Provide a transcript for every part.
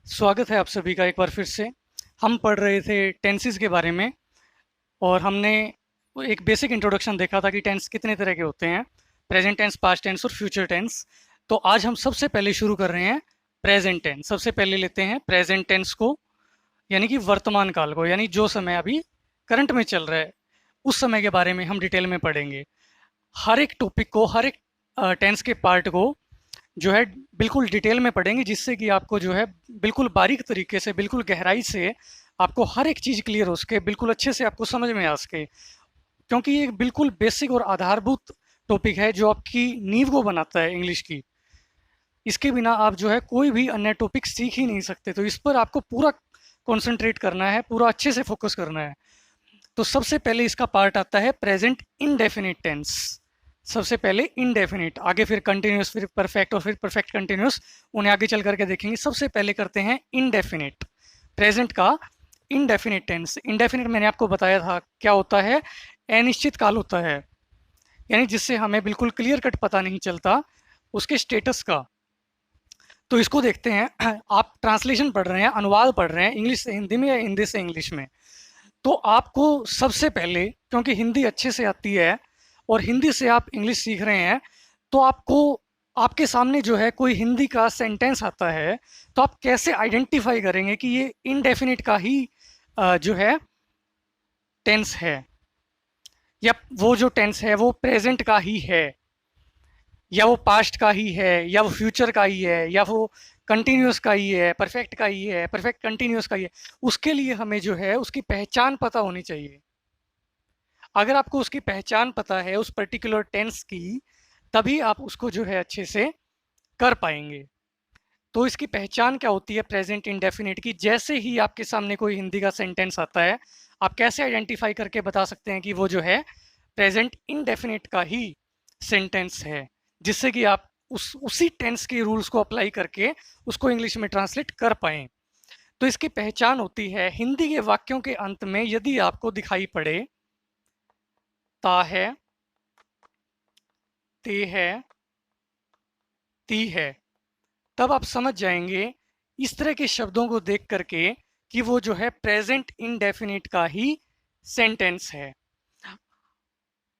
स्वागत है आप सभी का एक बार फिर से। हम पढ़ रहे थे टेंसेस के बारे में और हमने वो एक बेसिक इंट्रोडक्शन देखा था कि टेंस कितने तरह के होते हैं। प्रेजेंट टेंस, पास्ट टेंस और फ्यूचर टेंस। तो आज हम सबसे पहले शुरू कर रहे हैं प्रेजेंट टेंस। सबसे पहले लेते हैं प्रेजेंट टेंस को, यानी कि वर्तमान काल को, यानी जो समय अभी करंट में चल रहा है उस समय के बारे में हम डिटेल में पढ़ेंगे। हर एक टॉपिक को, हर एक टेंस के पार्ट को जो है बिल्कुल डिटेल में पढ़ेंगे, जिससे कि आपको जो है बिल्कुल बारीक तरीके से, बिल्कुल गहराई से आपको हर एक चीज़ क्लियर हो सके, बिल्कुल अच्छे से आपको समझ में आ सके। क्योंकि ये बिल्कुल बेसिक और आधारभूत टॉपिक है जो आपकी नींव को बनाता है इंग्लिश की। इसके बिना आप जो है कोई भी अन्य टॉपिक सीख ही नहीं सकते। तो इस पर आपको पूरा कॉन्सेंट्रेट करना है, पूरा अच्छे से फोकस करना है। तो सबसे पहले इसका पार्ट आता है प्रेजेंट इनडेफिनिट टेंस। सबसे पहले इनडेफिनिट, आगे फिर कंटिन्यूस, फिर परफेक्ट और फिर परफेक्ट कंटिन्यूस, उन्हें आगे चल करके देखेंगे। सबसे पहले करते हैं इनडेफिनिट, प्रेजेंट का इनडेफिनिट टेंस। इनडेफिनिट मैंने आपको बताया था क्या होता है, अनिश्चित काल होता है, यानी जिससे हमें बिल्कुल क्लियर कट पता नहीं चलता उसके स्टेटस का। तो इसको देखते हैं। आप ट्रांसलेशन पढ़ रहे हैं, अनुवाद पढ़ रहे हैं इंग्लिश से हिंदी में या हिंदी से इंग्लिश में, तो आपको सबसे पहले, क्योंकि हिंदी अच्छे से आती है और हिंदी से आप इंग्लिश सीख रहे हैं, तो आपको, आपके सामने जो है कोई हिंदी का सेंटेंस आता है, तो आप कैसे आइडेंटिफाई करेंगे कि ये इनडेफिनिट का ही जो है टेंस है, या वो जो टेंस है वो प्रेजेंट का ही है, या वो पास्ट का ही है, या वो फ्यूचर का ही है, या वो कंटिन्यूस का ही है, परफेक्ट का ही है, परफेक्ट कंटिन्यूस का ही है। उसके लिए हमें जो है उसकी पहचान पता होनी चाहिए। अगर आपको उसकी पहचान पता है उस पर्टिकुलर टेंस की, तभी आप उसको जो है अच्छे से कर पाएंगे। तो इसकी पहचान क्या होती है प्रेजेंट इंडेफिनिट की? जैसे ही आपके सामने कोई हिंदी का सेंटेंस आता है, आप कैसे आइडेंटिफाई करके बता सकते हैं कि वो जो है प्रेजेंट इंडेफिनिट का ही सेंटेंस है, जिससे कि आप उसी टेंस के रूल्स को अप्लाई करके उसको इंग्लिश में ट्रांसलेट कर पाए। तो इसकी पहचान होती है हिंदी के वाक्यों के अंत में यदि आपको दिखाई पड़े ता है, ते है, ती है, तब आप समझ जाएंगे इस तरह के शब्दों को देख करके कि वो जो है प्रेजेंट इंडेफिनिट का ही सेंटेंस है।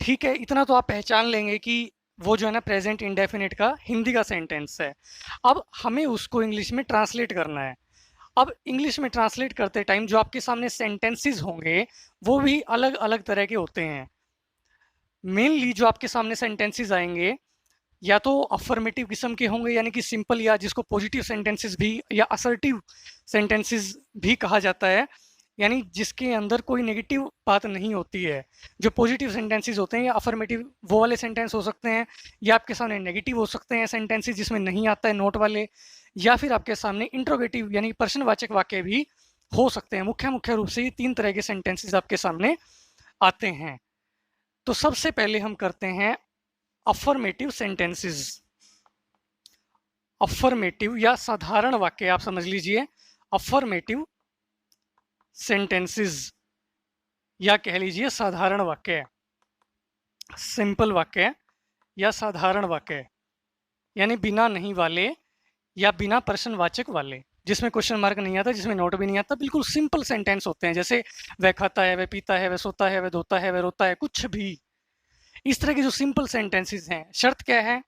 ठीक है, इतना तो आप पहचान लेंगे कि वो जो है ना प्रेजेंट इंडेफिनिट का हिंदी का सेंटेंस है। अब हमें उसको इंग्लिश में ट्रांसलेट करना है। अब इंग्लिश में ट्रांसलेट करते टाइम जो आपके सामने सेंटेंसेस होंगे वो भी अलग अलग तरह के होते हैं। मेनली जो आपके सामने सेंटेंसेस आएंगे या तो अफर्मेटिव किस्म के होंगे, यानी कि सिंपल, या जिसको पॉजिटिव सेंटेंसेस भी या असर्टिव सेंटेंसेस भी कहा जाता है, यानी जिसके अंदर कोई नेगेटिव बात नहीं होती है। जो पॉजिटिव सेंटेंसेस होते हैं या अफर्मेटिव, वो वाले सेंटेंस हो सकते हैं, या आपके सामने नेगेटिव हो सकते हैं सेंटेंसेस जिसमें नहीं आता है नोट वाले, या फिर आपके सामने इंट्रोगेटिव यानी प्रश्नवाचक वाक्य भी हो सकते हैं। मुख्य मुख्य रूप से ये तीन तरह के सेंटेंसेस आपके सामने आते हैं। तो सबसे पहले हम करते हैं अफर्मेटिव सेंटेंसेस। अफर्मेटिव या साधारण वाक्य आप समझ लीजिए। अफर्मेटिव सेंटेंसेस या कह लीजिए साधारण वाक्य, सिंपल वाक्य या साधारण वाक्य, यानी बिना नहीं वाले या बिना प्रश्नवाचक वाले, जिसमें क्वेश्चन मार्क नहीं आता, जिसमें नोट भी नहीं आता। बिल्कुल सिंपल सेंटेंस होते हैं, जैसे वह खाता है, वह पीता है, वह सोता है, वह धोता है, वह रोता है, कुछ भी। इस तरह के जो सिंपल सेंटेंसेस हैं, शर्त क्या है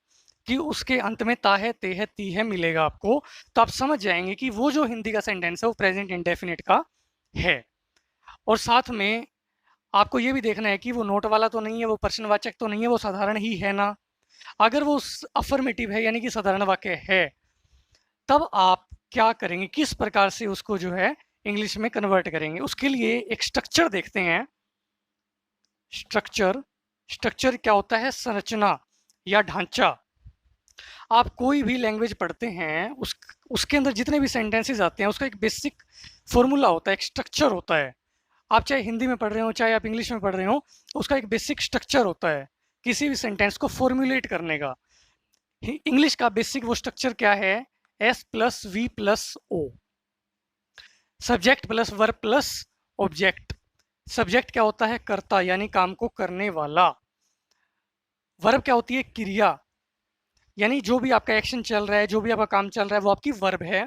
कि उसके अंत में ता है, ते है, ती है मिलेगा आपको, तो आप समझ जाएंगे कि वो जो हिंदी का सेंटेंस है वो प्रेजेंट इंडेफिनिट का है। और साथ में आपको ये भी देखना है कि वो नोट वाला तो नहीं है, वो प्रश्नवाचक तो नहीं है, वो साधारण ही है ना। अगर वो अफर्मेटिव है यानी कि साधारण वाक्य है, तब आप क्या करेंगे, किस प्रकार से उसको जो है इंग्लिश में कन्वर्ट करेंगे। उसके लिए एक स्ट्रक्चर देखते हैं। स्ट्रक्चर, स्ट्रक्चर क्या होता है? संरचना या ढांचा। आप कोई भी लैंग्वेज पढ़ते हैं, उसके अंदर जितने भी सेंटेंसेस आते हैं उसका एक बेसिक फॉर्मूला होता है, एक स्ट्रक्चर होता है। आप चाहे हिंदी में पढ़ रहे हो चाहे आप इंग्लिश में पढ़ रहे हो, उसका एक बेसिक स्ट्रक्चर होता है किसी भी सेंटेंस को फॉर्मुलेट करने का। इंग्लिश का बेसिक वो स्ट्रक्चर क्या है? S plus V plus O, subject plus verb plus object. Subject क्या होता है? कर्ता, यानी काम को करने वाला। वर्ब क्या होती है? क्रिया, यानी जो भी आपका एक्शन चल रहा है, जो भी आपका काम चल रहा है वो आपकी वर्ब है।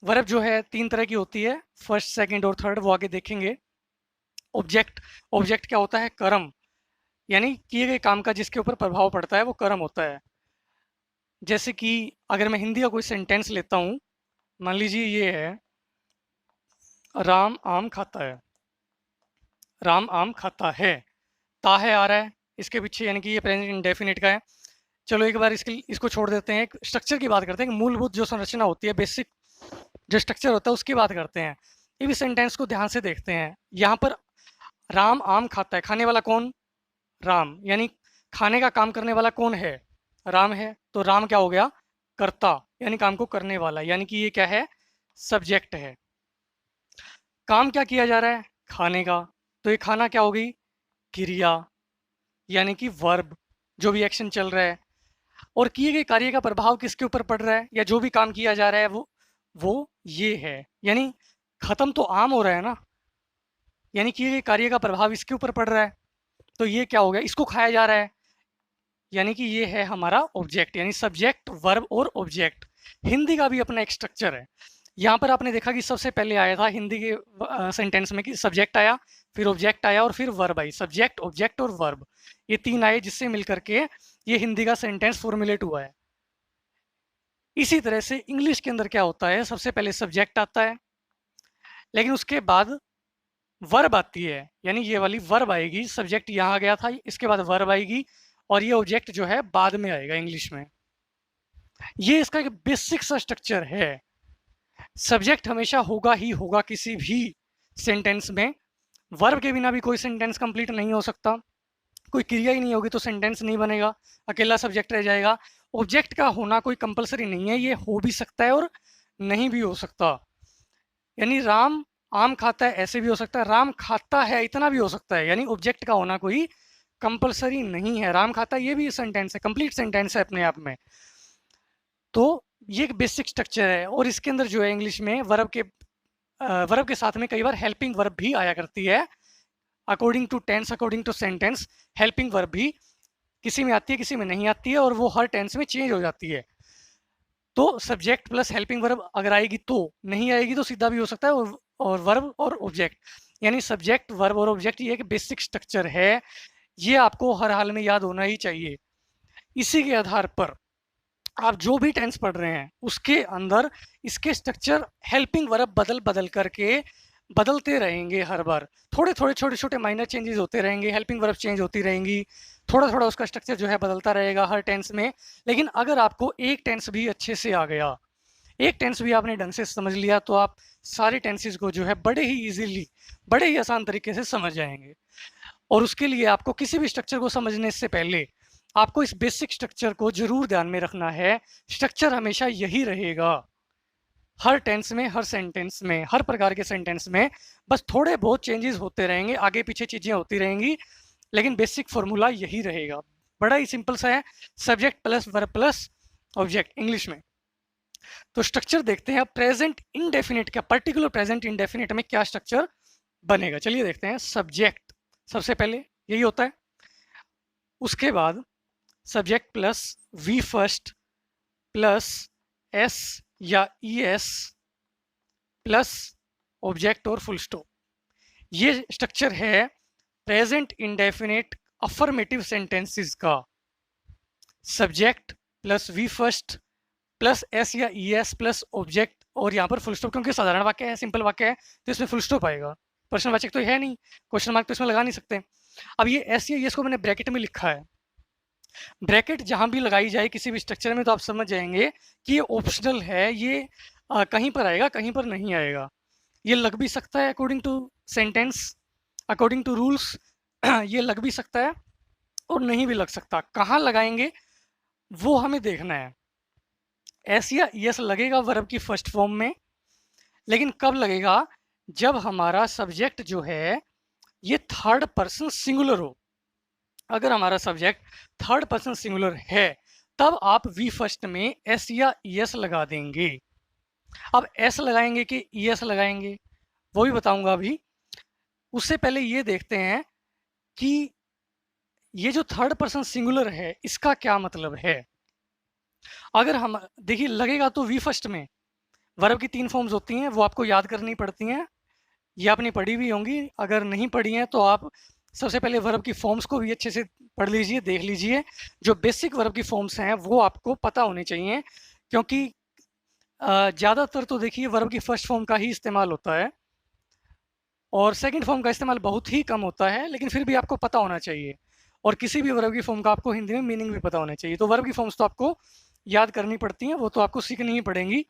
वर्ब जो है 3 तरह की होती है, फर्स्ट, सेकंड और थर्ड, वो आगे देखेंगे। ऑब्जेक्ट, ऑब्जेक्ट क्या होता है? कर्म, यानी किए गए काम का जिसके ऊपर प्रभाव पड़ता है वो कर्म होता है। जैसे कि अगर मैं हिंदी का कोई सेंटेंस लेता हूँ, मान लीजिए ये है, राम आम खाता है। राम आम खाता है, ता है आ रहा है इसके पीछे, यानी कि ये प्रेजेंट इंडेफिनिट का है। चलो एक बार इसको छोड़ देते हैं, एक स्ट्रक्चर की बात करते हैं, मूलभूत जो संरचना होती है, बेसिक जो स्ट्रक्चर होता है उसकी बात करते हैं। ये भी सेंटेंस को ध्यान से देखते हैं। यहाँ पर राम आम खाता है, खाने वाला कौन? राम, यानी खाने का काम करने वाला कौन है? राम है। तो राम क्या हो गया? कर्ता, यानी काम को करने वाला, यानी कि ये क्या है? सब्जेक्ट है। काम क्या किया जा रहा है? खाने का। तो ये खाना क्या हो गई? क्रिया, यानी कि वर्ब, जो भी एक्शन चल रहा है। और किए गए कार्य का प्रभाव किसके ऊपर पड़ रहा है, या जो भी काम किया जा रहा है वो ये है, यानी खत्म तो आम हो रहा है ना, यानी किए गए कार्य का प्रभाव इसके ऊपर पड़ रहा है। तो ये क्या हो गया? इसको खाया जा रहा है, यानी कि ये है हमारा ऑब्जेक्ट, यानी सब्जेक्ट, वर्ब और ऑब्जेक्ट। हिंदी का भी अपना एक स्ट्रक्चर है। यहाँ पर आपने देखा कि सबसे पहले आया था हिंदी के सेंटेंस में कि सब्जेक्ट आया, फिर ऑब्जेक्ट आया और फिर वर्ब आई। सब्जेक्ट, ऑब्जेक्ट और वर्ब, ये तीन आए, जिससे मिलकर के ये हिंदी का सेंटेंस फॉर्मुलेट हुआ है। इसी तरह से इंग्लिश के अंदर क्या होता है? सबसे पहले सब्जेक्ट आता है, लेकिन उसके बाद वर्ब आती है, यानी ये वाली वर्ब आएगी। सब्जेक्ट यहाँ आ गया था, इसके बाद वर्ब आएगी, और ये ऑब्जेक्ट जो है बाद में आएगा इंग्लिश में। ये इसका एक बेसिक सा स्ट्रक्चर है। सब्जेक्ट हमेशा होगा ही होगा किसी भी सेंटेंस में। वर्ब के बिना भी कोई सेंटेंस कंप्लीट नहीं हो सकता। कोई क्रिया ही नहीं होगी तो सेंटेंस नहीं बनेगा, अकेला सब्जेक्ट रह जाएगा। ऑब्जेक्ट का होना कोई कंपलसरी नहीं है, ये हो भी सकता है और नहीं भी हो सकता। यानी राम आम खाता है, ऐसे भी हो सकता है। राम खाता है, इतना भी हो सकता है। यानी ऑब्जेक्ट का होना कोई कंपलसरी नहीं है। राम खाता है, ये भी सेंटेंस है, कंप्लीट सेंटेंस है अपने आप में। तो ये एक बेसिक स्ट्रक्चर है। और इसके अंदर जो है इंग्लिश में वर्ब के साथ में कई बार हेल्पिंग वर्ब भी आया करती है। According to tense, according to sentence, helping verb भी किसी में आती है, किसी में नहीं आती है, और वो हर टेंस में चेंज हो जाती है। तो सब्जेक्ट प्लस हेल्पिंग वर्ब अगर आएगी तो, नहीं आएगी तो सीधा भी हो सकता है, और वर्ब और ऑब्जेक्ट, यानी सब्जेक्ट, वर्ब और ऑब्जेक्ट, ये एक बेसिक स्ट्रक्चर है। ये आपको हर हाल में याद होना ही चाहिए। इसी के आधार पर आप जो भी टेंस पढ़ रहे हैं उसके अंदर इसके स्ट्रक्चर, हेल्पिंग वर्ब बदल बदल करके बदलते रहेंगे हर बार। थोड़े थोड़े छोटे छोटे माइनर चेंजेस होते रहेंगे, हेल्पिंग वर्ब चेंज होती रहेंगी, थोड़ा थोड़ा उसका स्ट्रक्चर जो है बदलता रहेगा हर टेंस में। लेकिन अगर आपको एक टेंस भी अच्छे से आ गया, एक टेंस भी आपने ढंग से समझ लिया, तो आप सारे टेंसेस को जो है बड़े ही इजीली, बड़े ही आसान तरीके से समझ जाएंगे। और उसके लिए आपको किसी भी स्ट्रक्चर को समझने से पहले आपको इस बेसिक स्ट्रक्चर को जरूर ध्यान में रखना है। स्ट्रक्चर हमेशा यही रहेगा हर टेंस में, हर सेंटेंस में, हर प्रकार के सेंटेंस में। बस थोड़े बहुत चेंजेस होते रहेंगे, आगे पीछे चीजें होती रहेंगी, लेकिन बेसिक फॉर्मूला यही रहेगा। बड़ा ही सिंपल सा है, subject plus verb plus object English में। तो स्ट्रक्चर देखते हैं प्रेजेंट इंडेफिनिट का, पर्टिकुलर प्रेजेंट इंडेफिनिट में क्या स्ट्रक्चर बनेगा। चलिए देखते हैं। सब्जेक्ट सबसे पहले यही होता है, उसके बाद subject plus V first plus S या ई एस प्लस ऑब्जेक्ट और फुल स्टॉप। ये स्ट्रक्चर है प्रेजेंट इंडेफिनिट अफर्मेटिव सेंटेंसेस का। Subject plus V first plus S या ई एस प्लस ऑब्जेक्ट और यहाँ पर फुल स्टॉप, क्योंकि साधारण वाक्य है, सिंपल वाक्य है, तो इसमें फुल स्टॉप आएगा। प्रश्नवाचक तो है नहीं, क्वेश्चन मार्क तो इसमें लगा नहीं सकते। अब ये एस या ई एस को मैंने ब्रैकेट में लिखा है। ब्रैकेट जहां भी लगाई जाए किसी भी स्ट्रक्चर में तो आप समझ जाएंगे कि ये ऑप्शनल है, ये कहीं पर आएगा, कहीं पर नहीं आएगा। ये लग भी सकता है according to sentence, according to rules, ये लग भी सकता है और नहीं भी लग सकता। कहाँ लगाएंगे वो हमें देखना है। एस या यस लगेगा वर्ब की फर्स्ट फॉर्म में, लेकिन कब लगेगा? जब हमारा सब्जेक्ट जो है ये थर्ड पर्सन सिंगुलर हो। अगर हमारा सब्जेक्ट थर्ड पर्सन सिंगुलर है तब आप वी फर्स्ट में एस या एस लगा देंगे। अब एस लगाएंगे कि एस लगाएंगे वो भी बताऊंगा अभी। उससे पहले ये देखते हैं कि ये जो थर्ड पर्सन सिंगुलर है इसका क्या मतलब है। अगर हम देखिए लगेगा तो वी फर्स्ट में, वर्ब की 3 फॉर्म्स होती हैं, वो आपको याद करनी पड़ती हैं। ये आपने पढ़ी भी होंगी, अगर नहीं पढ़ी हैं तो आप सबसे पहले वर्ब की फॉर्म्स को भी अच्छे से पढ़ लीजिए, देख लीजिए। जो बेसिक वर्ब की फॉर्म्स हैं वो आपको पता होने चाहिए, क्योंकि ज़्यादातर तो देखिए वर्ब की फर्स्ट फॉर्म का ही इस्तेमाल होता है और सेकंड फॉर्म का इस्तेमाल बहुत ही कम होता है, लेकिन फिर भी आपको पता होना चाहिए। और किसी भी वर्ब की फॉर्म का आपको हिंदी में मीनिंग भी पता होना चाहिए। तो वर्ब की फॉर्म्स तो आपको याद करनी पड़ती हैं, वो तो आपको सीखनी ही पड़ेंगी।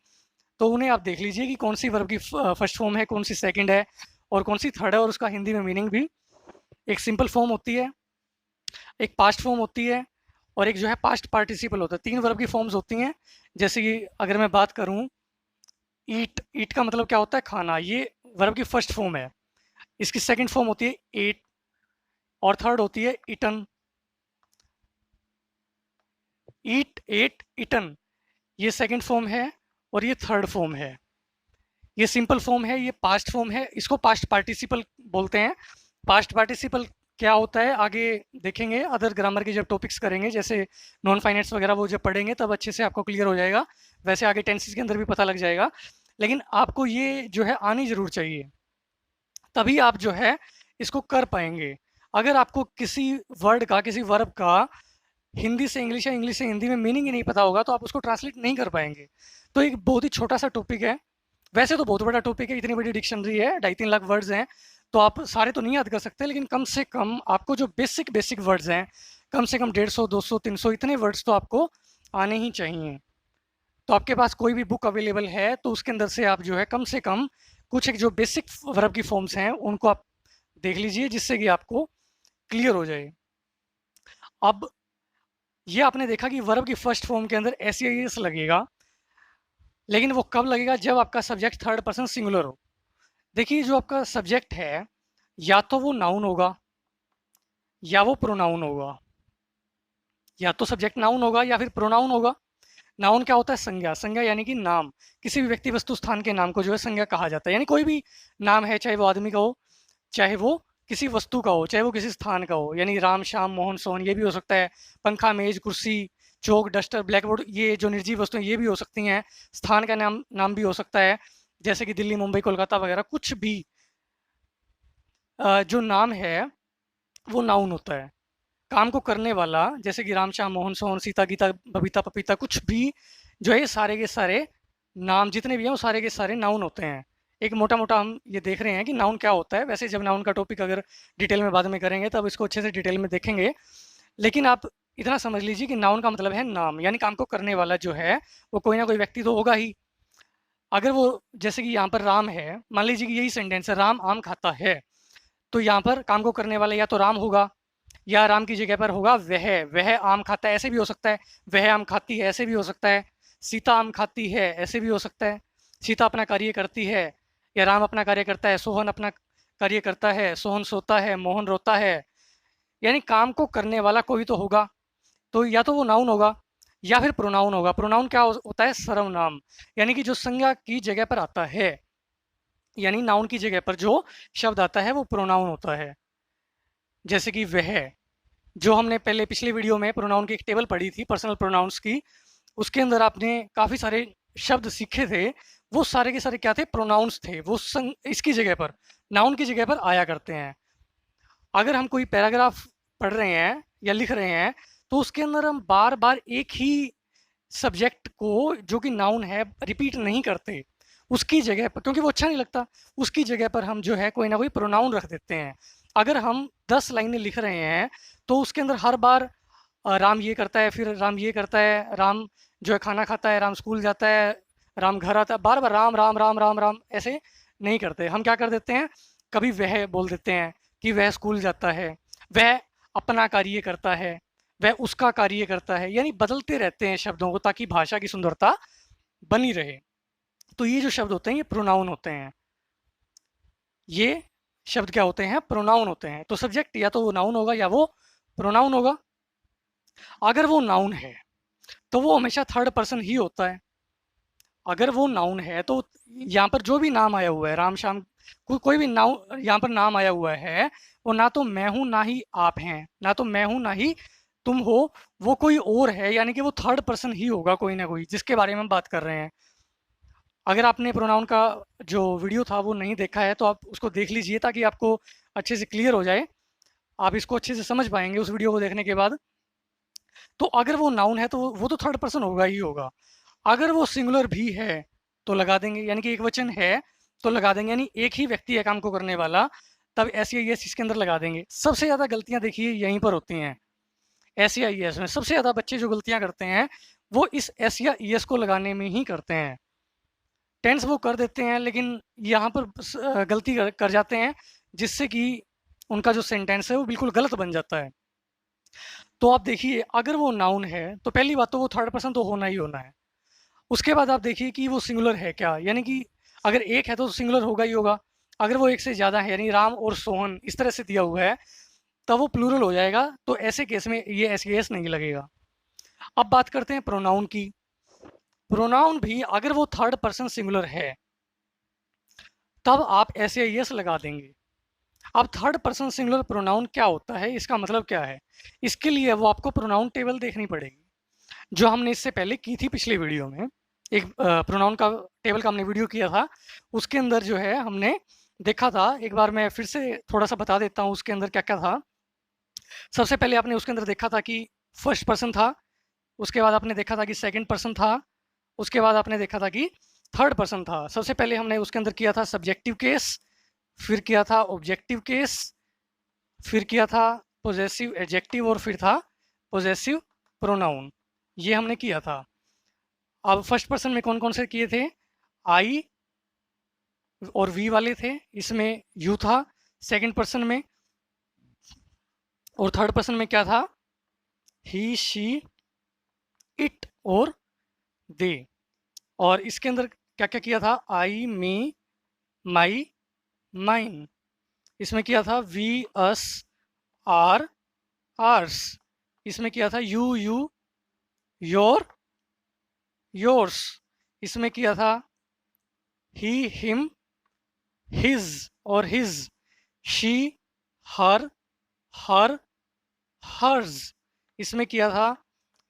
तो उन्हें आप देख लीजिए कि कौन सी वर्ब की फर्स्ट फॉर्म है, कौन सी सेकंड है और कौन सी थर्ड है, और उसका हिंदी में मीनिंग भी। एक सिंपल फॉर्म होती है, एक पास्ट फॉर्म होती है और एक जो है पास्ट पार्टिसिपल होता है। 3 वर्ब की फॉर्म्स होती हैं। जैसे कि अगर मैं बात करूं, ईट, ईट का मतलब क्या होता है? खाना। ये वर्ब की फर्स्ट फॉर्म है। इसकी सेकंड फॉर्म होती है ईट और थर्ड होती है ईटन। ईट, एट, ईटन, ये सेकंड फॉर्म है और ये थर्ड फॉर्म है। ये सिंपल फॉर्म है, ये पास्ट फॉर्म है, इसको पास्ट पार्टिसिपल बोलते हैं। पास्ट पार्टिसिपल क्या होता है आगे देखेंगे, अदर ग्रामर के जब टॉपिक्स करेंगे, जैसे नॉन फाइनेंस वगैरह, वो जब पढ़ेंगे तब अच्छे से आपको क्लियर हो जाएगा। वैसे आगे टेंसेस के अंदर भी पता लग जाएगा, लेकिन आपको ये जो है आनी ज़रूर चाहिए, तभी आप जो है इसको कर पाएंगे। अगर आपको किसी वर्ड का, किसी वर्ब का हिंदी से इंग्लिश या इंग्लिश से हिंदी में मीनिंग ही नहीं पता होगा तो आप उसको ट्रांसलेट नहीं कर पाएंगे। तो एक बहुत ही छोटा सा टॉपिक है, वैसे तो बहुत बड़ा टॉपिक है, इतनी बड़ी डिक्शनरी है, 2.5-3 लाख वर्ड्स हैं, तो आप सारे तो नहीं याद कर सकते, लेकिन कम से कम आपको जो बेसिक बेसिक वर्ड्स हैं, कम से कम 150, 200, 300 इतने वर्ड्स तो आपको आने ही चाहिए। तो आपके पास कोई भी बुक अवेलेबल है तो उसके अंदर से आप जो है कम से कम कुछ एक जो बेसिक वर्ब की फॉर्म्स हैं उनको आप देख लीजिए, जिससे कि आपको क्लियर हो जाए। अब ये आपने देखा कि वर्ब की फर्स्ट फॉर्म के अंदर एस या एस लगेगा, लेकिन वो कब लगेगा? जब आपका सब्जेक्ट थर्ड पर्सन सिंगुलर हो। देखिए, जो आपका सब्जेक्ट है, या तो वो नाउन होगा या वो प्रोनाउन होगा। या तो सब्जेक्ट नाउन होगा या फिर प्रोनाउन होगा। नाउन क्या होता है? संज्ञा। संज्ञा यानी कि नाम, किसी भी व्यक्ति वस्तु स्थान के नाम को जो है संज्ञा कहा जाता है। यानी कोई भी नाम है, चाहे वो आदमी का हो, चाहे वो किसी वस्तु का हो, चाहे वो किसी स्थान का हो, यानी राम, श्याम, मोहन, सोहन, ये भी हो सकता है। पंखा, मेज, कुर्सी, चौक, डस्टर, ब्लैक बोर्ड, ये जो निर्जीव वस्तुएं ये भी हो सकती हैं। स्थान का नाम नाम भी हो सकता है, जैसे कि दिल्ली, मुंबई, कोलकाता वगैरह। कुछ भी जो नाम है वो नाउन होता है। काम को करने वाला, जैसे कि राम, श्याम, मोहन, सोहन, सीता, गीता, बबीता, पपीता, कुछ भी जो है ये सारे के सारे नाम जितने भी हैं वो सारे के सारे नाउन होते हैं। एक मोटा मोटा हम ये देख रहे हैं कि नाउन क्या होता है। वैसे जब नाउन का टॉपिक अगर डिटेल में बाद में करेंगे तब इसको अच्छे से डिटेल में देखेंगे, लेकिन आप इतना समझ लीजिए कि नाउन का मतलब है नाम, यानी काम को करने वाला जो है वो कोई ना कोई व्यक्ति तो होगा ही। अगर वो, जैसे कि यहाँ पर राम है, मान लीजिए कि यही सेंटेंस है, राम आम खाता है, तो यहाँ पर काम को करने वाला या तो राम होगा या राम की जगह पर होगा वह आम खाता है, ऐसे भी हो सकता है। वह आम खाती है, ऐसे भी हो सकता है। सीता आम खाती है, ऐसे भी हो सकता है। सीता अपना कार्य करती है या राम अपना कार्य करता है। सोहन अपना कार्य करता है, सोहन सोता है, मोहन रोता है। यानी काम को करने वाला कोई तो होगा, तो या तो वो नाउन होगा या फिर प्रोनाउन होगा। प्रोनाउन क्या होता है? सर्वनाम, यानी कि जो संज्ञा की जगह पर आता है, यानी नाउन की जगह पर जो शब्द आता है वो प्रोनाउन होता है। जैसे कि वह, जो हमने पहले पिछले वीडियो में प्रोनाउन की एक टेबल पढ़ी थी, पर्सनल प्रोनाउंस की, उसके अंदर आपने काफ़ी सारे शब्द सीखे थे। वो सारे के सारे क्या थे? प्रोनाउंस थे। वो इसकी जगह पर, नाउन की जगह पर आया करते हैं। अगर हम कोई पैराग्राफ पढ़ रहे हैं या लिख रहे हैं तो उसके अंदर हम बार बार एक ही सब्जेक्ट को, जो कि नाउन है, रिपीट नहीं करते। उसकी जगह पर, क्योंकि वो अच्छा नहीं लगता, उसकी जगह पर हम जो है कोई ना कोई प्रोनाउन रख देते हैं। अगर हम 10 लाइनें लिख रहे हैं तो उसके अंदर हर बार राम ये करता है, फिर राम ये करता है, राम जो है खाना खाता है, राम स्कूल जाता है, राम घर आता है, बार बार राम राम राम राम राम ऐसे नहीं करते। हम क्या कर देते हैं? कभी वह बोल देते हैं कि वह स्कूल जाता है, वह अपना कार्य करता है, वह उसका कार्य करता है, यानी बदलते रहते हैं शब्दों को ताकि भाषा की सुंदरता बनी रहे। तो ये जो शब्द होते हैं ये प्रोनाउन होते हैं। ये शब्द क्या होते हैं? प्रोनाउन होते हैं। तो सब्जेक्ट या तो वो नाउन होगा या वो प्रोनाउन होगा। अगर वो नाउन है तो वो हमेशा थर्ड पर्सन ही होता है। अगर वो नाउन है तो यहाँ पर जो भी नाम आया हुआ है, राम, श्याम, कोई भी नाउन यहाँ पर नाम आया हुआ है, वो ना तो मैं हूँ ना ही आप हैं, ना तो मैं हूँ ना ही तुम हो, वो कोई और है, यानी कि वो थर्ड पर्सन ही होगा कोई ना कोई, जिसके बारे में हम बात कर रहे हैं। अगर आपने प्रोनाउन का जो वीडियो था वो नहीं देखा है तो आप उसको देख लीजिए ताकि आपको अच्छे से क्लियर हो जाए, आप इसको अच्छे से समझ पाएंगे उस वीडियो को देखने के बाद। तो अगर वो नाउन है तो वो तो थर्ड पर्सन होगा ही होगा। अगर वो सिंगुलर भी है तो लगा देंगे, यानी कि एक वचन है तो लगा देंगे, यानी एक ही व्यक्ति है काम को करने वाला, तब एस या एस इसके अंदर लगा देंगे। सबसे ज़्यादा गलतियाँ देखिए यहीं पर होती हैं, एस या एस में सबसे ज़्यादा बच्चे जो गलतियाँ करते हैं वो इस एस या एस को लगाने में ही करते हैं। टेंस वो कर देते हैं लेकिन यहाँ पर गलती कर जाते हैं, जिससे कि उनका जो सेंटेंस है वो बिल्कुल गलत बन जाता है। तो आप देखिए अगर वो नाउन है तो पहली बात तो वो थर्ड पर्सन तो होना ही होना है। उसके बाद आप देखिए कि वो सिंगुलर है क्या, यानी कि अगर एक है तो सिंगुलर होगा ही होगा। अगर वो एक से ज़्यादा है, यानी राम और सोहन इस तरह से दिया हुआ है, तब वो प्लूरल हो जाएगा। तो ऐसे केस में ये एस नहीं लगेगा। अब बात करते हैं प्रोनाउन की। प्रोनाउन भी अगर वो थर्ड पर्सन सिंगुलर है तब आप एस या एस लगा देंगे। अब थर्ड पर्सन सिंगुलर प्रोनाउन क्या होता है, इसका मतलब क्या है, इसके लिए वो आपको प्रोनाउन टेबल देखनी पड़ेगी, जो हमने इससे पहले की थी पिछले वीडियो में। एक प्रोनाउन का टेबल का हमने वीडियो किया था, उसके अंदर जो है हमने देखा था। एक बार मैं फिर से थोड़ा सा बता देता हूँ उसके अंदर क्या क्या था। सबसे पहले आपने उसके अंदर देखा था कि फर्स्ट पर्सन था, उसके बाद आपने देखा था कि सेकंड पर्सन था, उसके बाद आपने देखा था कि थर्ड पर्सन था। सबसे पहले हमने उसके अंदर किया था सब्जेक्टिव केस, फिर किया था ऑब्जेक्टिव केस, फिर किया था पोजेसिव एडजेक्टिव, और फिर था पोजेसिव प्रोनाउन। ये हमने किया था। अब फर्स्ट पर्सन में कौन कौन से किए थे, आई और वी वाले थे, इसमें यू था सेकंड पर्सन में, और थर्ड पर्सन में क्या था, ही शी इट और दे। और इसके अंदर क्या क्या किया था, आई मी माई माइन। इसमें किया था वी अस आर आर्स। इसमें किया था यू यू योर योर्स। इसमें किया था ही हिम हिज और his, she her her hers. इसमें किया था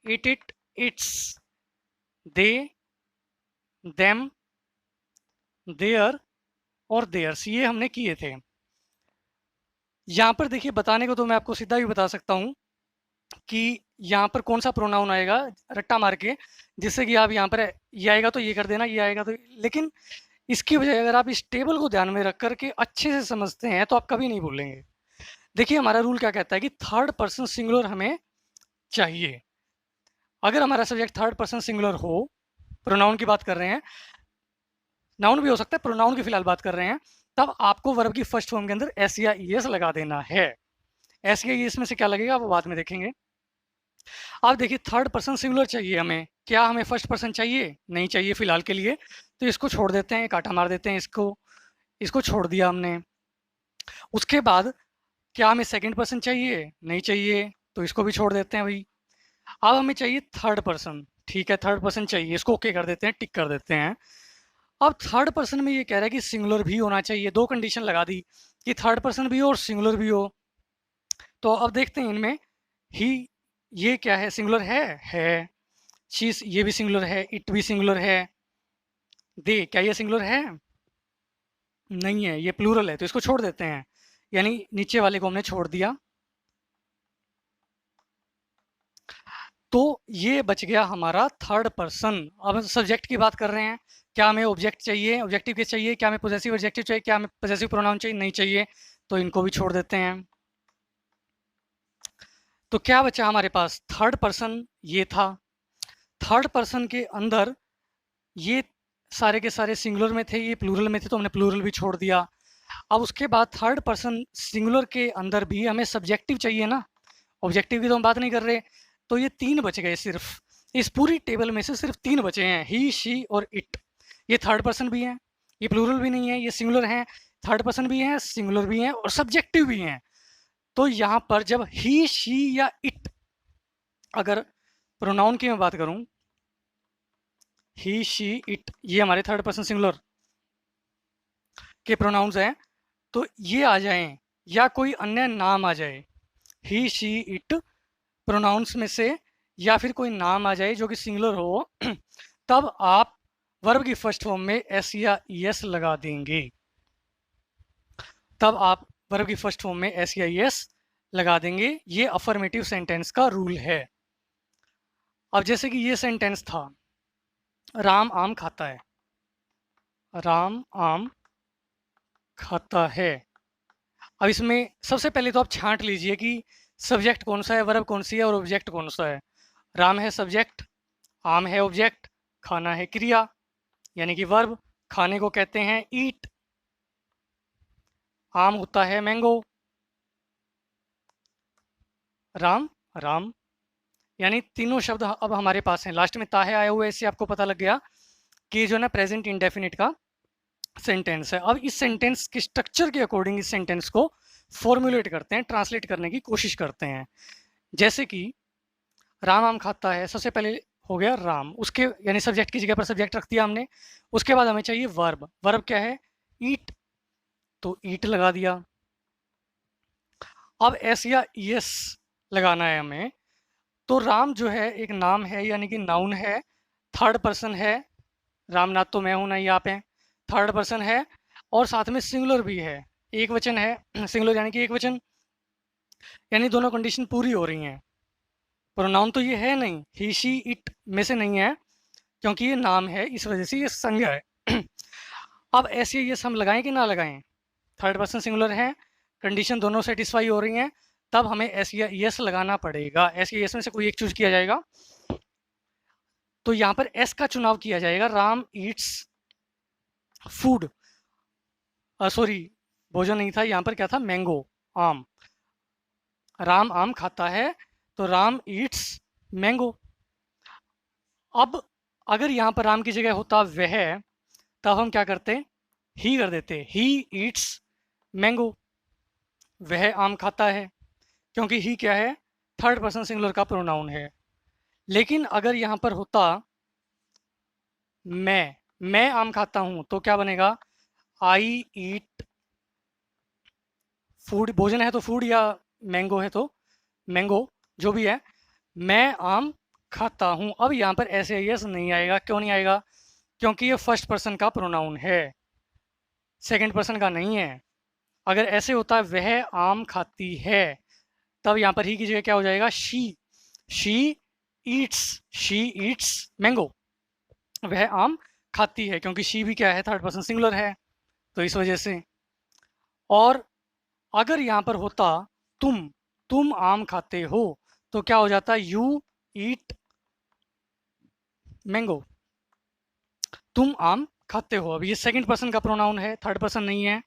it it its, they them their और देयर्स। ये हमने किए थे। यहाँ पर देखिए बताने को तो मैं आपको सीधा भी बता सकता हूँ कि यहाँ पर कौन सा प्रोनाउन आएगा रट्टा मार के, जिससे कि आप यहाँ पर ये आएगा तो ये कर देना, ये आएगा तो, लेकिन इसकी बजाय अगर आप इस टेबल को ध्यान में रख करके अच्छे से समझते हैं तो आप कभी नहीं भूलेंगे। देखिए हमारा रूल क्या कहता है कि थर्ड पर्सन सिंगुलर हमें चाहिए। अगर हमारा सब्जेक्ट थर्ड पर्सन सिंगुलर हो, प्रोनाउन की बात कर रहे हैं, नाउन भी हो सकता है, प्रोनाउन की फिलहाल बात कर रहे हैं, तब आपको वर्ब की फर्स्ट फॉर्म के अंदर एस या ईएस लगा देना है। एस या ईएस में से क्या लगेगा वो बाद में देखेंगे। अब देखिए थर्ड पर्सन सिंगुलर चाहिए हमें, क्या हमें फर्स्ट पर्सन चाहिए, नहीं चाहिए फिलहाल के लिए, तो इसको छोड़ देते हैं, काटा मार देते हैं, इसको इसको छोड़ दिया हमने। उसके बाद क्या हमें सेकंड पर्सन चाहिए, नहीं चाहिए, तो इसको भी छोड़ देते हैं भाई। अब हमें चाहिए थर्ड पर्सन, ठीक है थर्ड पर्सन चाहिए, इसको ओके कर देते हैं, टिक कर देते हैं। अब थर्ड पर्सन में ये कह रहा है कि सिंगुलर भी होना चाहिए, दो कंडीशन लगा दी कि थर्ड पर्सन भी हो और सिंगुलर भी हो। तो अब देखते हैं इनमें ही, ये क्या है, सिंगुलर है। शीज ये भी सिंगुलर है, इट भी सिंगुलर है, दे क्या ये सिंगुलर है, नहीं है, ये प्लूरल है, तो इसको छोड़ देते हैं, यानी नीचे वाले को हमने छोड़ दिया। तो ये बच गया हमारा थर्ड पर्सन। अब सब्जेक्ट की बात कर रहे हैं, क्या हमें ऑब्जेक्ट चाहिए, ऑब्जेक्टिव केस चाहिए, क्या हमें पोजेसिव एडजेक्टिव चाहिए, क्या हमें पोजेसिव प्रोनाउन चाहिए, नहीं चाहिए, तो इनको भी छोड़ देते हैं। तो क्या बचा हमारे पास, थर्ड पर्सन ये था। थर्ड पर्सन के अंदर ये सारे के सारे सिंगुलर में थे, ये प्लूरल में थे, तो हमने प्लूरल भी छोड़ दिया। अब उसके बाद थर्ड पर्सन सिंगुलर के अंदर भी हमें सब्जेक्टिव चाहिए ना, ऑब्जेक्टिव की तो हम बात नहीं कर रहे। तो ये तीन बच गए सिर्फ, इस पूरी टेबल में से सिर्फ तीन बचे हैं, ही शी और इट। ये थर्ड पर्सन भी हैं, ये प्लूरल भी नहीं है, ये सिंगुलर हैं, थर्ड पर्सन भी हैं, सिंगुलर भी हैं और सब्जेक्टिव भी हैं। तो यहाँ पर जब ही शी या इट, अगर प्रोनाउन की मैं बात करूं, ही शी इट ये हमारे थर्ड पर्सन सिंगुलर के प्रोनाउंस हैं, तो ये आ जाएं या कोई अन्य नाम आ जाए, ही शी इट प्रोनाउंस में से, या फिर कोई नाम आ जाए जो कि सिंगुलर हो, तब आप वर्ब की फर्स्ट फॉर्म में एस या एस लगा देंगे, तब आप वर्ब की फर्स्ट फॉर्म में एस या एस लगा देंगे। ये अफर्मेटिव सेंटेंस का रूल है। अब जैसे कि ये सेंटेंस था, राम आम खाता है, राम आम खाता है। अब इसमें सबसे पहले तो आप छांट लीजिए कि सब्जेक्ट कौन सा है, वर्ब कौन सी है और ऑब्जेक्ट कौन सा है। राम है सब्जेक्ट, आम है ऑब्जेक्ट, खाना है क्रिया यानी कि वर्ब। खाने को कहते हैं ईट, आम होता है मैंगो, राम राम। यानी तीनों शब्द अब हमारे पास हैं। लास्ट में ताहे आया हुआ है, इससे आपको पता लग गया कि जो है ना प्रेजेंट इंडेफिनिट का सेंटेंस है। अब इस सेंटेंस के स्ट्रक्चर के अकॉर्डिंग इस सेंटेंस को फॉर्मुलेट करते हैं, ट्रांसलेट करने की कोशिश करते हैं। जैसे कि राम आम खाता है, सबसे पहले हो गया राम, उसके यानी सब्जेक्ट की जगह पर सब्जेक्ट रख दिया हमने। उसके बाद हमें चाहिए वर्ब। वर्ब क्या है? ईट, तो ईट लगा दिया। अब एस या यस लगाना है हमें। तो राम जो है एक नाम है यानी कि नाउन है, थर्ड पर्सन है। राम ना तो मैं हूं ना ही आप हैं, थर्ड पर्सन है और साथ में सिंगुलर भी है, एक वचन है। सिंगुलर यानी कि एक वचन, यानी दोनों कंडीशन पूरी हो रही हैं। प्रोनाउन तो ये है नहीं, ही शी इट में से नहीं है, क्योंकि ये नाम है इस वजह से ये संज्ञा है। अब ऐसे ये हम लगाएं कि ना लगाएं? थर्ड पर्सन सिंगुलर है, कंडीशन दोनों सेटिस्फाई हो रही हैं, तब हमें एस या यस लगाना पड़ेगा। एस या यस में से कोई एक चूज किया जाएगा। तो यहाँ पर एस का चुनाव किया जाएगा। राम ईट्स फूड, सॉरी भोजन नहीं था, यहाँ पर क्या था? मैंगो, आम। राम आम खाता है तो राम ईट्स मैंगो। अब अगर यहाँ पर राम की जगह होता वह, तब हम क्या करते? ही कर देते, ही ईट्स मैंगो। वह आम खाता है, क्योंकि ही क्या है? थर्ड पर्सन सिंगुलर का प्रोनाउन है। लेकिन अगर यहाँ पर होता मैं आम खाता हूं, तो क्या बनेगा? आई ईट फूड, भोजन है तो फूड, या मैंगो है तो मैंगो, जो भी है। मैं आम खाता हूं। अब यहाँ पर ऐसे यस नहीं आएगा। क्यों नहीं आएगा? क्योंकि ये फर्स्ट पर्सन का प्रोनाउन है, सेकंड पर्सन का नहीं है। अगर ऐसे होता है वह आम खाती है, तब यहाँ पर ही की जगह क्या हो जाएगा? She Yeats, she Yeats mango. वह आम खाती है, क्योंकि शी भी क्या है? थर्ड पर्सन सिंगुलर है, तो इस वजह से। और अगर यहाँ पर होता तुम आम खाते हो, तो क्या हो जाता? यू ईट मैंगो, तुम आम खाते हो। अब ये सेकंड पर्सन का प्रोनाउन है, थर्ड पर्सन नहीं है।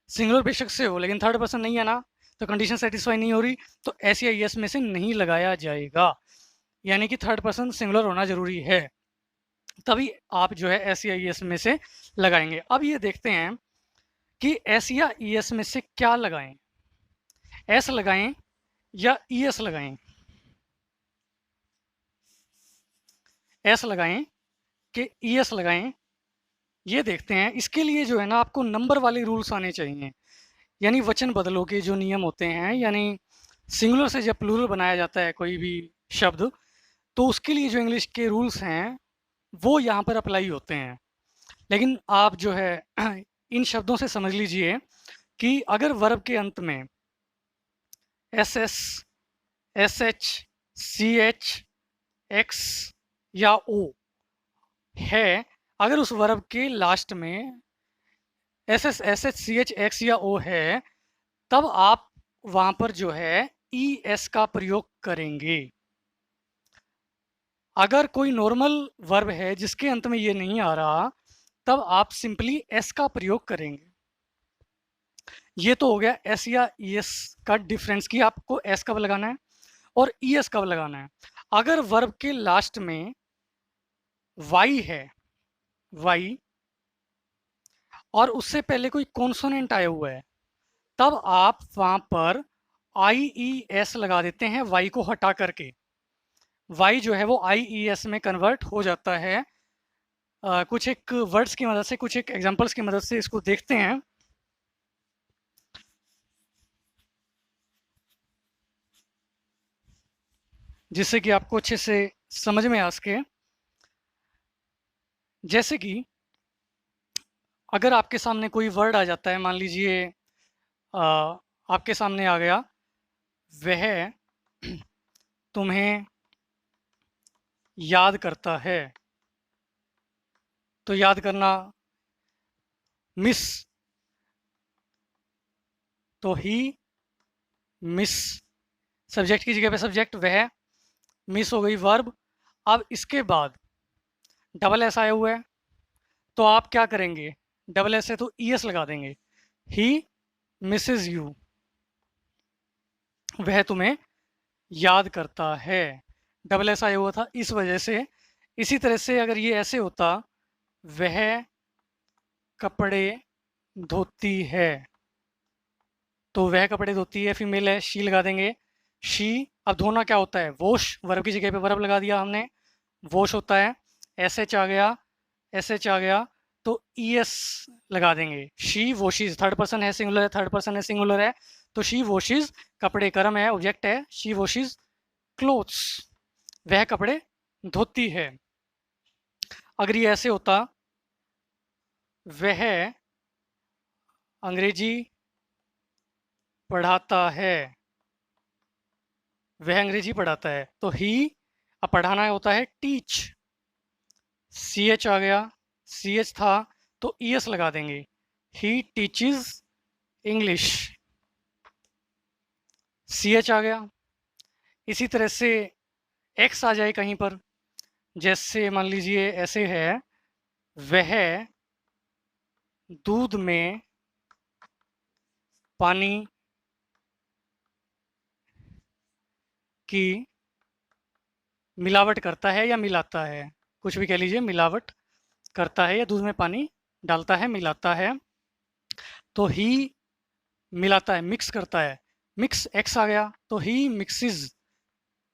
सिंगुलर बेशक से हो, लेकिन थर्ड पर्सन नहीं है ना, तो कंडीशन सेटिस्फाई नहीं हो रही, तो एस या यस में से नहीं लगाया जाएगा। यानी कि थर्ड पर्सन सिंगुलर होना जरूरी है, तभी आप जो है एस या यस में से लगाएंगे। अब ये देखते हैं कि एस या ईएस में से क्या लगाएं, एस लगाएं या ईएस लगाएं। एस लगाएं कि ईएस लगाएं, ये देखते हैं। इसके लिए जो है ना, आपको नंबर वाले रूल्स आने चाहिए, यानी वचन बदलों के जो नियम होते हैं, यानी सिंगुलर से जब प्लूरल बनाया जाता है कोई भी शब्द, तो उसके लिए जो इंग्लिश के रूल्स हैं वो यहाँ पर अप्लाई होते हैं। लेकिन आप जो है इन शब्दों से समझ लीजिए कि अगर वर्ब के अंत में S S, S H, C H, X या ओ है, अगर उस वर्ब के लास्ट में S S, S H, C H, X या ओ है, तब आप वहां पर जो है ई एस का प्रयोग करेंगे। अगर कोई नॉर्मल वर्ब है जिसके अंत में ये नहीं आ रहा, तब आप सिंपली एस का प्रयोग करेंगे। ये तो हो गया एस या ई एस का डिफरेंस, कि आपको एस कब लगाना है और ई एस कब लगाना है। अगर वर्ब के लास्ट में वाई है, वाई, और उससे पहले कोई कॉन्सोनेंट आया हुआ है, तब आप वहां पर आई ई एस लगा देते हैं, वाई को हटा करके। वाई जो है वो आई ई एस में कन्वर्ट हो जाता है। कुछ एक वर्ड्स की मदद से, कुछ एक एग्जांपल्स की मदद से इसको देखते हैं, जिससे कि आपको अच्छे से समझ में आ सके। जैसे कि अगर आपके सामने कोई वर्ड आ जाता है, मान लीजिए आपके सामने आ गया, वह तुम्हें याद करता है। तो याद करना, मिस, तो ही मिस, सब्जेक्ट की जगह पे सब्जेक्ट वह, मिस हो गई वर्ब। अब इसके बाद डबल एस आया हुआ है, तो आप क्या करेंगे, डबल एस है तो ई एस लगा देंगे। ही मिसेज यू, वह तुम्हें याद करता है। डबल एस आया हुआ था इस वजह से। इसी तरह से अगर ये ऐसे होता, वह कपड़े धोती है, तो वह कपड़े धोती है फीमेल है, शी लगा देंगे। शी, अब धोना क्या होता है, वॉश, वर्ब की जगह पे वर्ब लगा दिया हमने, वॉश होता है। एस एच आ गया, एस एच आ गया, तो ई एस लगा देंगे। शी वॉशिज, थर्ड पर्सन है सिंगुलर है, थर्ड पर्सन है सिंगुलर है, तो शी वॉशिज, कपड़े कर्म है, ऑब्जेक्ट है, शी वॉशिज क्लोथ्स, वह कपड़े धोती है। अगर ये ऐसे होता, वह अंग्रेजी पढ़ाता है, वह अंग्रेजी पढ़ाता है, तो ही, अब पढ़ाना होता है टीच, सी एच आ गया, सी एच था तो ई एस लगा देंगे। He teaches English, C H आ गया। इसी तरह से एक्स आ जाए कहीं पर, जैसे मान लीजिए ऐसे है, वह दूध में पानी की मिलावट करता है या मिलाता है, कुछ भी कह लीजिए, मिलावट करता है या दूध में पानी डालता है, मिलाता है। तो ही मिलाता है, मिक्स करता है, मिक्स एक्स आ गया, तो ही मिक्सिज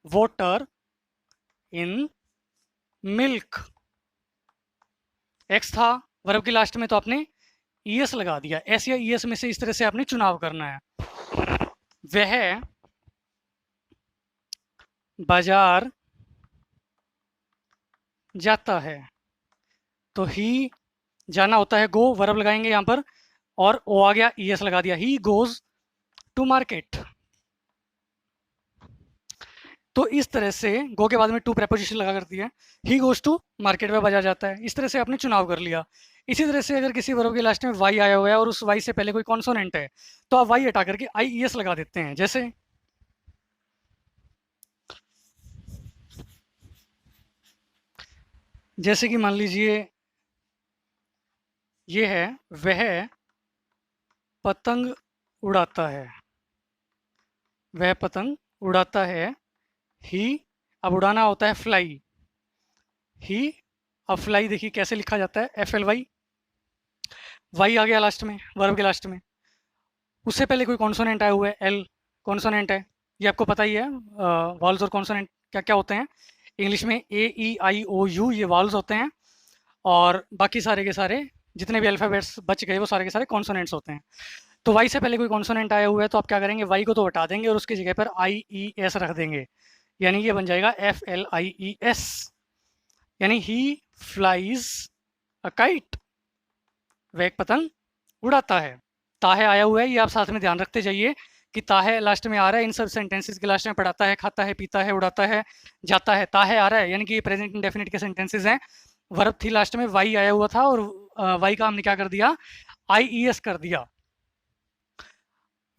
वाटर इन मिल्क। एक्स था वर्ब की लास्ट में, तो आपने ई एस लगा दिया, एस या ई एस में से इस तरह से आपने चुनाव करना है। वह बाजार जाता है, तो ही जाना होता है, गो, वर्ब लगाएंगे यहाँ पर, और ओ आ गया, ई एस लगा दिया, ही गोज टू मार्केट। तो इस तरह से गो के बाद में टू प्रेपोजिशन लगा करती है, ही गोज टू मार्केट में बाजार जाता है, इस तरह से आपने चुनाव कर लिया। इसी तरह से अगर किसी वर्ब के लास्ट में वाई आया हुआ है और उस वाई से पहले कोई कॉन्सोनेंट है, तो आप वाई हटा करके आई ई एस लगा देते हैं। जैसे कि मान लीजिए ये है, वह पतंग उड़ाता है, वह पतंग उड़ाता है। ही, अब उड़ाना होता है फ्लाई, ही, अब फ्लाई देखिए कैसे लिखा जाता है, एफ एल वाई, वाई आ गया लास्ट में, वर्ब के लास्ट में, उससे पहले कोई कॉन्सोनेंट आया हुआ है, एल कॉन्सोनेंट है, ये आपको पता ही है, वॉल्स और कॉन्सोनेंट क्या क्या होते हैं। इंग्लिश में ए ई आई ओ यू ये वॉल्स होते हैं, और बाकी सारे के सारे जितने भी अल्फ़ाबेट्स बच गए वो सारे के सारे कॉन्सोनेंट्स होते हैं। तो वाई से पहले कोई कॉन्सोनेंट आया हुआ है, तो आप क्या करेंगे, वाई को तो हटा देंगे और उसकी जगह पर आई ई एस रख देंगे, यानी ये बन जाएगा F L I E S, यानी ही फ्लाइज अ काइट, वह एक पतंग उड़ाता है। ताहे आया हुआ है, ये आप साथ में ध्यान रखते जाइए कि ताहे लास्ट में आ रहा है, इन सब सेंटेंसेस के लास्ट में पढ़ाता है, खाता है, पीता है, उड़ाता है, जाता है, ताहे आ रहा है, यानी कि ये प्रेजेंट इंडेफिनिट के सेंटेंसेस हैं। वर्ब थी लास्ट में, वाई आया हुआ था, और वाई का हमने क्या कर दिया, आई ई एस कर दिया।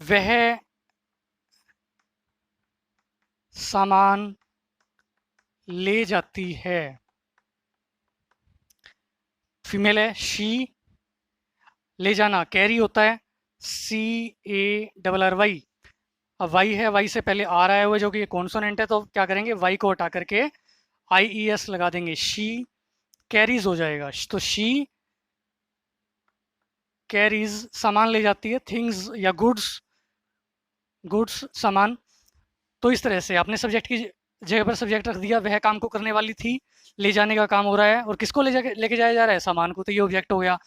वह सामान ले जाती है, फीमेल है, शी, ले जाना, कैरी होता है, सी ए डबल आर वाई। अब वाई है, वाई से पहले आ रहा है हुआ जो कि ये कॉन्सोनेंट है, तो क्या करेंगे, वाई को हटा करके आई ई एस लगा देंगे, शी कैरीज हो जाएगा। तो शी कैरीज, सामान ले जाती है, थिंग्स या गुड्स, गुड्स सामान। तो इस तरह से आपने सब्जेक्ट की जगह पर सब्जेक्ट रख दिया, वह काम को करने वाली थी, ले जाने का काम हो रहा है, और किसको लेके जाया जा रहा है, सामान को, तो ये ऑब्जेक्ट हो गया।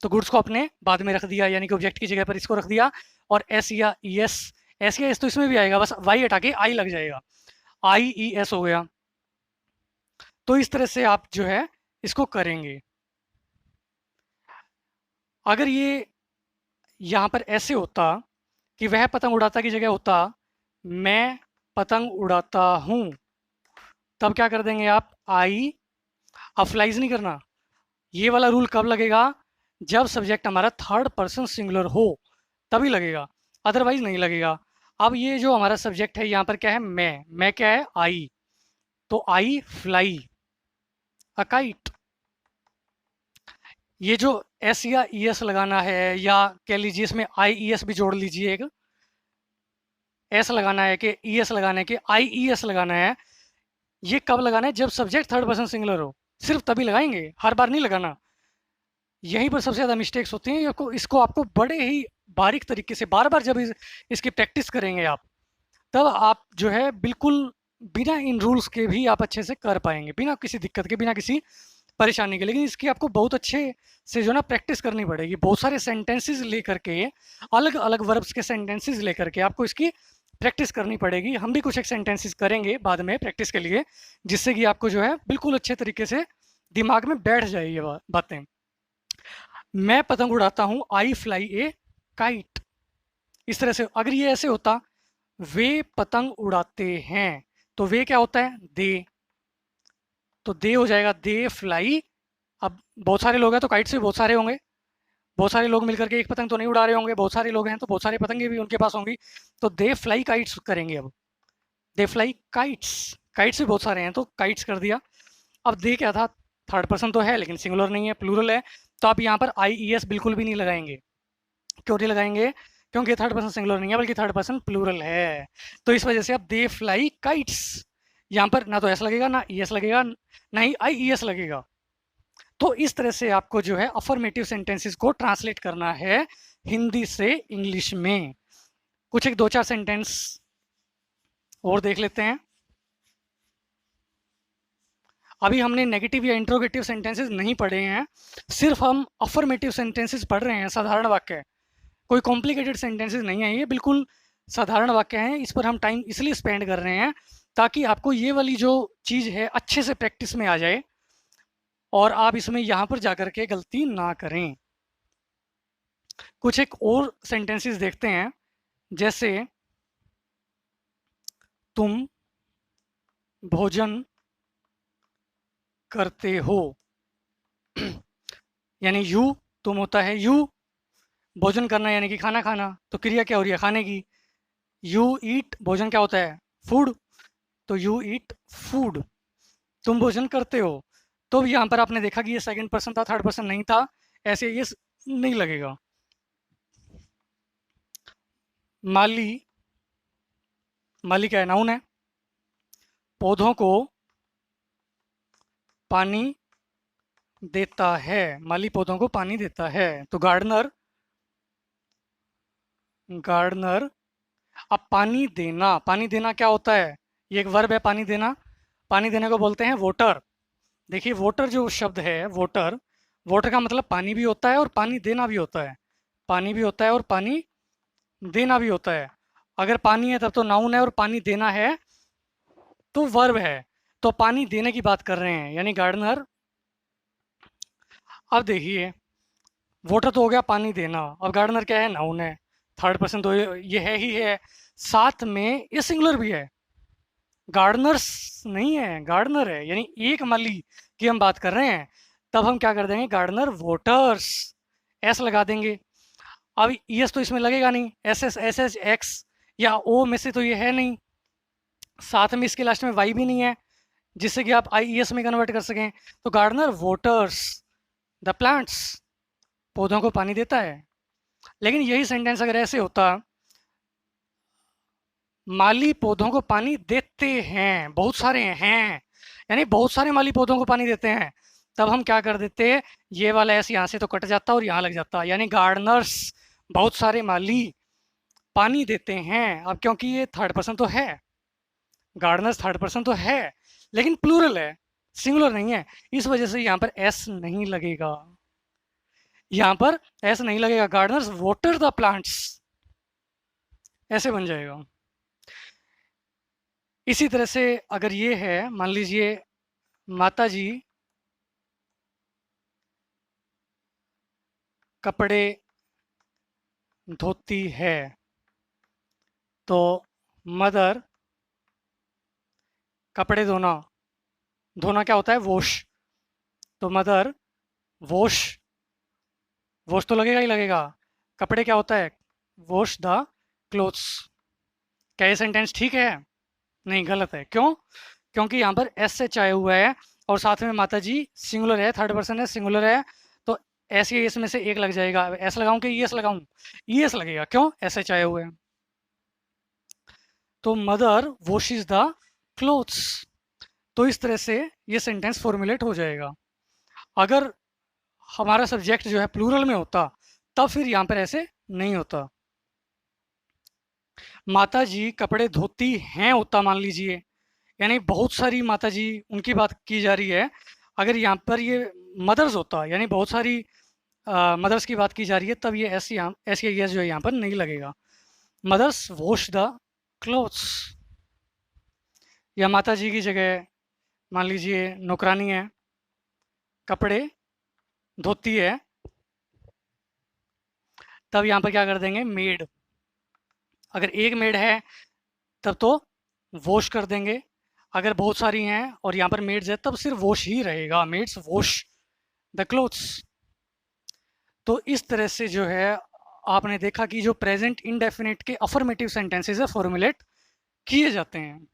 तो गुड्स को आपने बाद में रख दिया, यानी कि ऑब्जेक्ट की जगह पर इसको रख दिया, और एस या ई एस, एस या एस तो इसमें भी आएगा, बस वाई हटा के आई लग जाएगा, आई ई एस हो गया। तो इस तरह से आप जो है इसको करेंगे। अगर ये यहाँ पर ऐसे होता कि वह पतंग उड़ाता की जगह होता मैं पतंग उड़ाता हूँ, तब क्या कर देंगे आप, आई। अब फ्लाइज नहीं करना। ये वाला रूल कब लगेगा, जब सब्जेक्ट हमारा थर्ड पर्सन सिंगुलर हो, तभी लगेगा, अदरवाइज नहीं लगेगा। अब ये जो हमारा सब्जेक्ट है यहाँ पर क्या है, मैं क्या है, आई। तो आई फ्लाई अ काइट। ये जो एस या ई एस लगाना है, या कह लीजिए इसमें आई ई एस भी जोड़ लीजिए, एक एस लगाना है कि ई एस लगाना है कि आई ई एस लगाना है, ये कब लगाना है, जब सब्जेक्ट थर्ड पर्सन सिंगुलर हो, सिर्फ तभी लगाएंगे, हर बार नहीं लगाना। यहीं पर सबसे ज़्यादा मिस्टेक्स होती हैं। इसको आपको बड़े ही बारीक तरीके से बार बार जब इसकी प्रैक्टिस करेंगे आप, तब आप जो है बिल्कुल बिना इन रूल्स के भी आप अच्छे से कर पाएंगे, बिना किसी दिक्कत के, बिना किसी परेशानी के। लेकिन इसकी आपको बहुत अच्छे से जो ना प्रैक्टिस करनी पड़ेगी, बहुत सारे सेंटेंसेस लेकर के, अलग अलग वर्ब्स के सेंटेंसेस लेकर के आपको इसकी प्रैक्टिस करनी पड़ेगी। हम भी कुछ एक सेंटेंसेस करेंगे बाद में प्रैक्टिस के लिए, जिससे कि आपको जो है बिल्कुल अच्छे तरीके से दिमाग में बैठ जाए ये बातें। मैं पतंग उड़ाता हूँ, आई फ्लाई ए काइट। इस तरह से अगर ये ऐसे होता, वे पतंग उड़ाते हैं, तो वे क्या होता है, दे। तो दे हो जाएगा दे फ्लाई। अब बहुत सारे लोग हैं तो काइट्स भी बहुत सारे होंगे, बहुत सारे लोग मिलकर के एक पतंग तो नहीं उड़ा रहे होंगे, बहुत सारे लोग हैं तो बहुत सारी पतंगे भी उनके पास होंगी। तो दे फ्लाई काइट्स करेंगे। अब दे फ्लाई काइट्स, काइट्स भी बहुत सारे हैं तो काइट्स कर दिया। अब दे क्या था, थर्ड पर्सन तो है लेकिन सिंगुलर नहीं है, प्लूरल है। तो आप यहाँ पर आई ई एस बिल्कुल भी नहीं लगाएंगे। क्यों नहीं लगाएंगे, क्योंकि थर्ड पर्सन सिंगुलर नहीं है बल्कि थर्ड पर्सन प्लूरल है। तो इस वजह से अब दे फ्लाई काइट्स, यहाँ पर ना तो एस लगेगा, ना ई एस लगेगा, ना ही आई ई एस लगेगा। तो इस तरह से आपको जो है अफर्मेटिव सेंटेंसेस को ट्रांसलेट करना है हिंदी से इंग्लिश में। कुछ एक दो चार सेंटेंस और देख लेते हैं। अभी हमने नेगेटिव या इंट्रोगेटिव सेंटेंसेस नहीं पढ़े हैं, सिर्फ हम अफर्मेटिव सेंटेंसेस पढ़ रहे हैं, साधारण वाक्य। कोई कॉम्प्लिकेटेड सेंटेंसेस नहीं है, ये बिल्कुल साधारण वाक्य हैं। इस पर हम टाइम इसलिए स्पेंड कर रहे हैं ताकि आपको ये वाली जो चीज़ है अच्छे से प्रैक्टिस में आ जाए और आप इसमें यहाँ पर जाकर के गलती ना करें। कुछ एक और सेंटेंसेस देखते हैं, जैसे तुम भोजन करते हो, यानी यू, तुम होता है यू, भोजन करना यानी कि खाना खाना, तो क्रिया क्या हो रही है, खाने की। यू ईट, भोजन क्या होता है, फूड, तो यू ईट फूड। तुम भोजन करते हो, तो यहाँ पर आपने देखा कि ये सेकंड पर्सन था, थर्ड पर्सन नहीं था, ऐसे ये नहीं लगेगा। माली, माली क्या है, नाउन है। पौधों को पानी देता है, माली पौधों को पानी देता है, तो गार्डनर, गार्डनर। अब पानी देना, पानी देना क्या होता है, ये एक वर्ब है पानी देना। पानी देने को बोलते हैं वोटर। देखिए वोटर जो शब्द है, वोटर, वोटर का मतलब पानी भी होता है और पानी देना भी होता है, पानी भी होता है और पानी देना भी होता है। अगर पानी है तब तो नाउन है और पानी देना है तो वर्ब है। तो पानी देने की बात कर रहे हैं यानी गार्डनर। अब देखिए वोटर तो हो गया पानी देना, अब गार्डनर क्या है, नाउन है, थर्ड पर्सन तो ये है ही है, साथ में ये सिंगुलर भी है, गार्डनर्स नहीं है, गार्डनर है, यानी एक माली की हम बात कर रहे हैं। तब हम क्या कर देंगे, गार्डनर वोटर्स, एस लगा देंगे। अब एस तो इसमें लगेगा नहीं, एस एस एक्स या ओ में से तो ये है नहीं, साथ में इसके लास्ट में वाई भी नहीं है जिससे कि आप आई एस में कन्वर्ट कर सकें। तो गार्डनर वोटर्स द प्लांट्स, पौधों को पानी देता है। लेकिन यही सेंटेंस अगर ऐसे होता, माली पौधों को पानी देते हैं, बहुत सारे हैं, यानी बहुत सारे माली पौधों को पानी देते हैं, तब हम क्या कर देते, ये वाला ऐसे यहाँ से तो कट जाता और यहाँ लग जाता, यानी गार्डनर्स, बहुत सारे माली पानी देते हैं। अब क्योंकि ये थर्ड पर्सन तो है, गार्डनर्स थर्ड पर्सन तो है लेकिन प्लूरल है, सिंगुलर नहीं है, इस वजह से यहाँ पर एस नहीं लगेगा, यहाँ पर एस नहीं लगेगा, गार्डनर्स वाटर द प्लांट्स ऐसे बन जाएगा। इसी तरह से अगर ये है, मान लीजिए माता जी कपड़े धोती है, तो मदर कपड़े धोना, धोना क्या होता है, वॉश, तो मदर वॉश, वॉश तो लगेगा ही लगेगा। कपड़े क्या होता है, वॉश द क्लोथ्स। क्या ये सेंटेंस ठीक है? नहीं, गलत है। क्यों? क्योंकि यहाँ पर एस एच आया हुआ है और साथ में माता जी सिंगुलर है, थर्ड पर्सन है, सिंगुलर है, तो एस या एस में से एक लग जाएगा। एस लगाऊं कि ईएस लगाऊं? ईएस लगेगा। क्यों? एस एच आया हुआ है। तो मदर वॉशेस द क्लोथ्स। तो इस तरह से ये सेंटेंस फॉर्मुलेट हो जाएगा। अगर हमारा सब्जेक्ट जो है प्लूरल में होता, तब फिर यहाँ पर ऐसे नहीं होता। माता जी कपड़े धोती हैं होता, मान लीजिए, यानी बहुत सारी माता जी उनकी बात की जा रही है। अगर यहाँ पर ये मदर्स होता, यानी बहुत सारी मदर्स की बात की जा रही है, तब ये एस यहाँ एस या एस जो है यहाँ पर नहीं लगेगा। Mothers wash the clothes. या माता जी की जगह मान लीजिए नौकरानी है, कपड़े धोती है, तब यहाँ पर क्या कर देंगे, मेड। अगर एक मेड है तब तो वॉश कर देंगे। अगर बहुत सारी हैं और यहाँ पर मेड्स है, तब सिर्फ वॉश ही रहेगा, मेड्स वॉश द क्लोथ्स। तो इस तरह से जो है आपने देखा कि जो प्रेजेंट इंडेफिनिट के अफर्मेटिव सेंटेंसेस है फॉर्मुलेट किए जाते हैं।